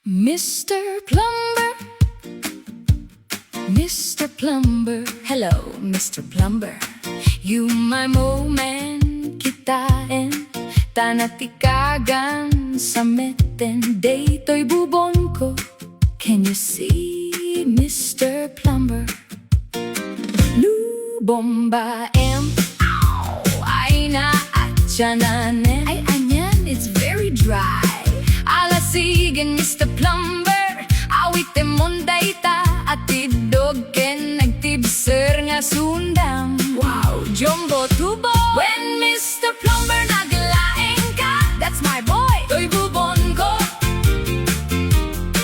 Mr. Plumber, Mr. Plumber, hello, Mr. Plumber. You my man kitain, tanatikagan sa meten, daytoy bubon ko. Can you see, Mr. Plumber? Lubomba ay na at tiyanan, ay anyan, it's very dry. Alasigan, Mr. Plumber, awite monday ta at idog ken nagtibser nga sundam. Wow, jumbo tubo. When Mr. Plumber naglaeng ka, that's my boy, toy bubon ko.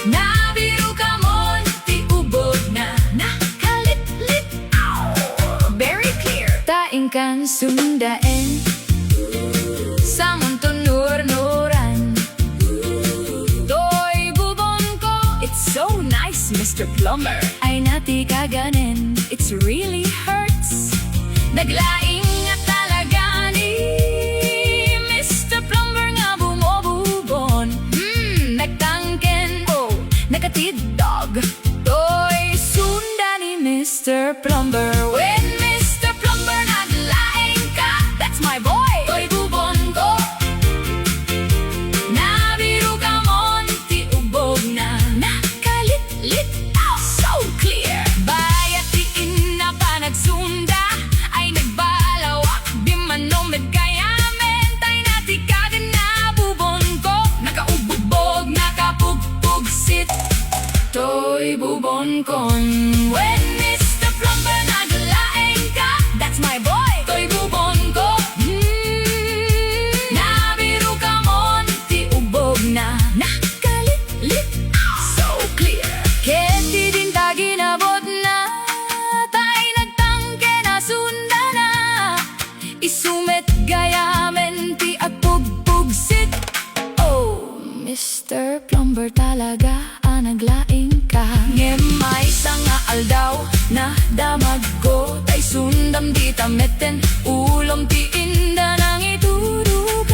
Nabiru ka mon, ti ubod na nakalit-lit. Very clear. Taing kan sundaen sa montunur-nuran. Toy bubon ko, it's so nice, Mr. Plumber. Ay nati kaganin, it's really hurts. Naglaing nga talaga ni Mr. Plumber nga bumobubon. Nagtangken, oh, nakatidog. Toy sunda ni Mr. Plumber. When Mr. Plumber naglaing ka, that's my boy, toy bubon ko. Nabiru ka mon, ti ubog na nakalit-lit. So clear. Bayat tiin na pa nagsunda, ay nagbalawak, di manomid kayamen. Tay natikagan na bubon ko, nakaububog, nakapugpugsit. Toy bubon kon. When Mr. Plumber naglaeng ka, that's my boy, toy bubon ko. Nabiru ka mon, ti ubog na nakalit-lit. So clear. Keti din ta ginabot na, tay nagtangke na sunda na. Isumet gayamen ti at pugpugsit. Oh, Mr. Plumber talaga naglaing ka. Ngemay sa nga aldaw na damag ko, tay sundam di tameten, ulom ti inda nang iturugan.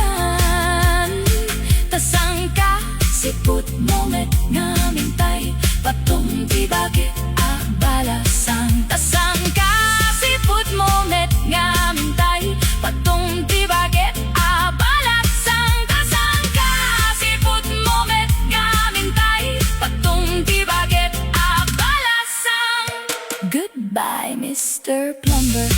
Tasang ka siput momet ngamin tay, patung ti bakit abalasang. Tasang ka siput momet ngamin tay, patung ti bakit abalasang. Tasang ka siput momet ngamin tay, patung ti bakit abalasang. Goodbye, Mr. Plumber.